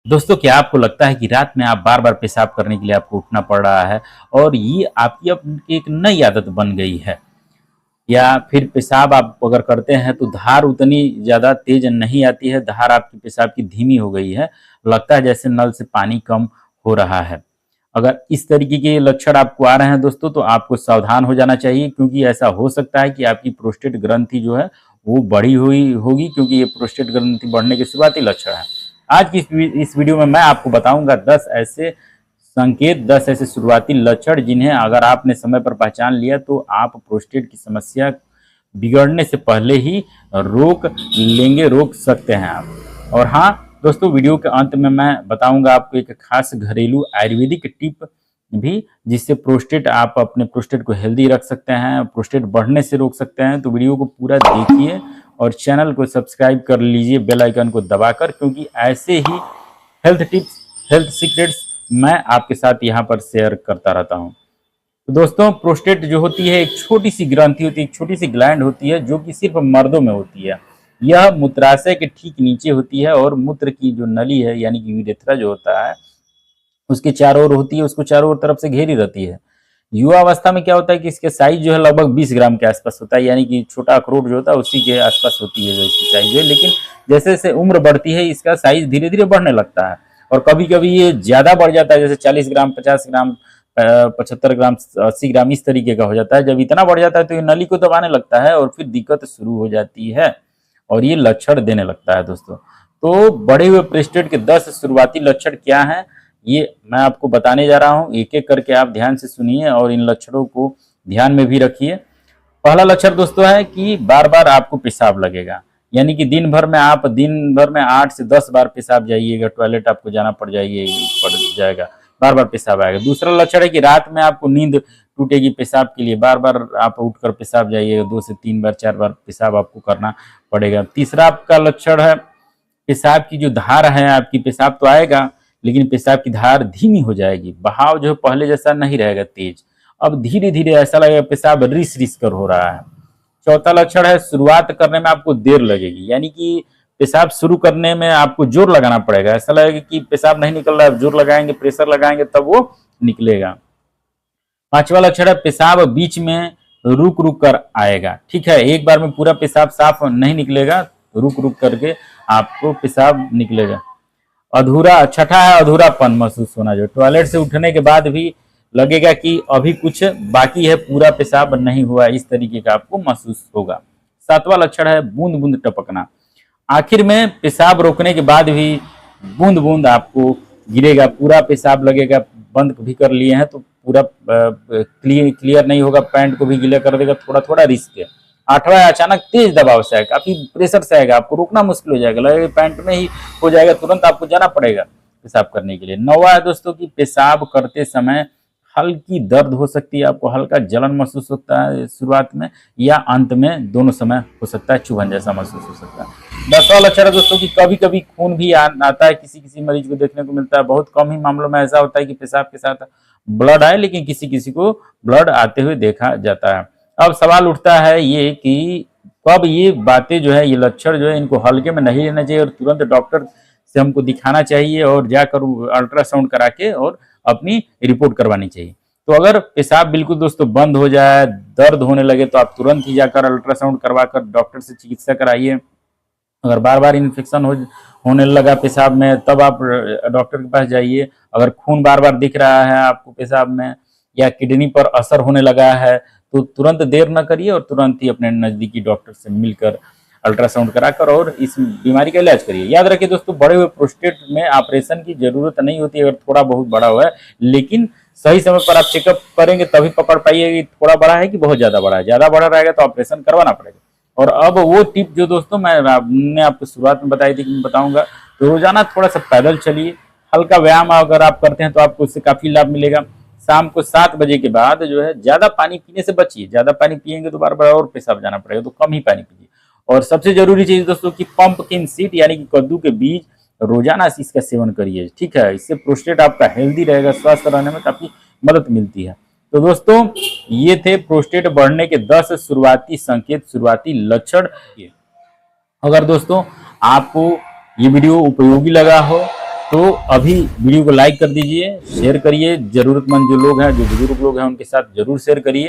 दोस्तों, क्या आपको लगता है कि रात में आप बार बार पेशाब करने के लिए आपको उठना पड़ रहा है और ये आपकी अब एक नई आदत बन गई है? या फिर पेशाब आप अगर करते हैं तो धार उतनी ज़्यादा तेज नहीं आती है, धार आपकी पेशाब की धीमी हो गई है, लगता है जैसे नल से पानी कम हो रहा है। अगर इस तरीके के लक्षण आपको आ रहे हैं दोस्तों, तो आपको सावधान हो जाना चाहिए, क्योंकि ऐसा हो सकता है कि आपकी प्रोस्टेट ग्रंथि जो है वो बढ़ी हुई होगी, क्योंकि ये प्रोस्टेट ग्रंथि बढ़ने के शुरुआती लक्षण है। आज की इस वीडियो में मैं आपको बताऊंगा 10 ऐसे संकेत, 10 ऐसे शुरुआती लक्षण जिन्हें अगर आपने समय पर पहचान लिया तो आप प्रोस्टेट की समस्या बिगड़ने से पहले ही रोक लेंगे, रोक सकते हैं आप। और हाँ दोस्तों, वीडियो के अंत में मैं बताऊंगा आपको एक खास घरेलू आयुर्वेदिक टिप भी, जिससे प्रोस्टेट आप अपने प्रोस्टेट को हेल्दी रख सकते हैं, प्रोस्टेट बढ़ने से रोक सकते हैं। तो वीडियो को पूरा देखिए और चैनल को सब्सक्राइब कर लीजिए बेल आइकन को दबाकर, क्योंकि ऐसे ही हेल्थ टिप्स, हेल्थ सीक्रेट्स मैं आपके साथ यहाँ पर शेयर करता रहता हूँ। तो दोस्तों, प्रोस्टेट जो होती है एक छोटी सी ग्रंथि होती है, एक छोटी सी ग्लैंड होती है जो कि सिर्फ मर्दों में होती है। यह मूत्राशय के ठीक नीचे होती है और मूत्र की जो नली है यानी कि यूरेथ्रा जो होता है उसके चारों ओर होती है, उसको चारों ओर तरफ से घेरी रहती है। युवा अवस्था में क्या होता है कि इसके साइज जो है लगभग 20 ग्राम के आसपास होता है, यानी कि छोटा अखरोट जो होता है उसी के आसपास होती है जो इसकी साइज है। लेकिन जैसे जैसे उम्र बढ़ती है इसका साइज धीरे धीरे बढ़ने लगता है और कभी कभी ये ज्यादा बढ़ जाता है, जैसे 40 ग्राम, 50 ग्राम, 75 ग्राम, 80 ग्राम, इस तरीके का हो जाता है। जब इतना बढ़ जाता है तो ये नली को दबाने लगता है और फिर दिक्कत शुरू हो जाती है और ये लक्षण देने लगता है दोस्तों। तो बढ़े हुए प्रोस्टेट के 10 शुरुआती लक्षण क्या हैं, ये मैं आपको बताने जा रहा हूँ। एक एक करके आप ध्यान से सुनिए और इन लक्षणों को ध्यान में भी रखिए। पहला लक्षण दोस्तों है कि बार बार आपको पेशाब लगेगा, यानी कि दिन भर में 8 से 10 बार पेशाब जाइएगा, टॉयलेट आपको जाना पड़ जाएगा, बार बार पेशाब आएगा। दूसरा लक्षण है कि रात में आपको नींद टूटेगी पेशाब के लिए, बार बार आप उठकर पेशाब जाइएगा, 2 से 3 बार, 4 बार पेशाब आपको करना पड़ेगा। तीसरा आपका लक्षण है पेशाब की जो धार है आपकी, पेशाब तो आएगा लेकिन पेशाब की धार धीमी हो जाएगी, बहाव जो पहले जैसा नहीं रहेगा तेज, अब धीरे धीरे ऐसा लगेगा पेशाब रिस रिस कर हो रहा है। चौथा लक्षण है शुरुआत करने में आपको देर लगेगी, यानी कि पेशाब शुरू करने में आपको जोर लगाना पड़ेगा, ऐसा लगेगा कि पेशाब नहीं निकल रहा है, जोर लगाएंगे, प्रेशर लगाएंगे तब वो निकलेगा। पांचवा लक्षण है पेशाब बीच में रुक रुक कर आएगा। ठीक है, एक बार में पूरा पेशाब साफ नहीं निकलेगा, रुक रुक करके आपको पेशाब निकलेगा। छठा है अधूरापन महसूस होना, जो टॉयलेट से उठने के बाद भी लगेगा कि अभी कुछ बाकी है, पूरा पेशाब नहीं हुआ, इस तरीके का आपको महसूस होगा। सातवां लक्षण है बूंद बूंद टपकना, आखिर में पेशाब रोकने के बाद भी बूंद बूंद आपको गिरेगा, पूरा पेशाब लगेगा, बंद भी कर लिए हैं तो पूरा क्लियर नहीं होगा, पैंट को भी गीला कर देगा, थोड़ा थोड़ा रिस्क है। आठवां अचानक तेज दबाव से आएगा, काफी प्रेशर से आएगा, आपको रोकना मुश्किल हो जाएगा, लगेगा पैंट में ही हो जाएगा, तुरंत आपको जाना पड़ेगा पेशाब करने के लिए। नौवां है दोस्तों कि पेशाब करते समय हल्की दर्द हो सकती है, आपको हल्का जलन महसूस होता है शुरुआत में या अंत में, दोनों समय हो सकता है, चुभन जैसा महसूस हो सकता है। 10वां लक्षण है दोस्तों कि कभी कभी खून भी आता है, किसी किसी मरीज को देखने को मिलता है, बहुत कम ही मामलों में ऐसा होता है कि पेशाब के साथ ब्लड आए, लेकिन किसी किसी को ब्लड आते हुए देखा जाता है। अब सवाल उठता है ये कि कब ये बातें जो है, ये लक्षण जो है, इनको हल्के में नहीं लेना चाहिए और तुरंत डॉक्टर से हमको दिखाना चाहिए और जाकर अल्ट्रासाउंड करा के और अपनी रिपोर्ट करवानी चाहिए। तो अगर पेशाब बिल्कुल दोस्तों बंद हो जाए, दर्द होने लगे, तो आप तुरंत ही जाकर अल्ट्रासाउंड करवाकर डॉक्टर से चिकित्सा कराइए। अगर बार बार इन्फेक्शन होने लगा पेशाब में, तब आप डॉक्टर के पास जाइए। अगर खून बार बार दिख रहा है आपको पेशाब में या किडनी पर असर होने लगा है, तो तुरंत देर न करिए और तुरंत ही अपने नजदीकी डॉक्टर से मिलकर अल्ट्रासाउंड कराकर और इस बीमारी का इलाज करिए। याद रखिए दोस्तों, बड़े हुए प्रोस्टेट में ऑपरेशन की जरूरत नहीं होती अगर थोड़ा बहुत बड़ा हुआ है, लेकिन सही समय पर आप चेकअप करेंगे तभी पकड़ पाइए कि थोड़ा बड़ा है कि बहुत ज्यादा बड़ा है। ज्यादा बड़ा रहेगा तो ऑपरेशन करवाना पड़ेगा। और अब वो टिप जो दोस्तों मैंने आपको शुरुआत में बताई थी कि मैं बताऊंगा, तो रोजाना थोड़ा सा पैदल चलिए, हल्का व्यायाम अगर आप करते हैं तो आपको उससे काफी लाभ मिलेगा। शाम को 7 बजे के बाद जो है ज्यादा पानी पीने से बचिए, ज्यादा पानी पिएंगे तो बार बार और पेशाब जाना पड़ेगा, तो कम ही पानी पीजिए। और सबसे जरूरी चीज दोस्तों कि पंपकिन सीड यानी कि कद्दू के बीज रोजाना इसका सेवन करिए। ठीक है, इससे प्रोस्टेट आपका हेल्दी रहेगा, स्वस्थ रहने में काफी मदद मिलती है। तो दोस्तों, ये थे प्रोस्टेट बढ़ने के 10 शुरुआती संकेत, शुरुआती लक्षण। अगर दोस्तों आपको ये वीडियो उपयोगी लगा हो तो अभी वीडियो को लाइक कर दीजिए, शेयर करिए, जरूरतमंद जो लोग हैं, जो बुजुर्ग लोग हैं उनके साथ जरूर शेयर करिए।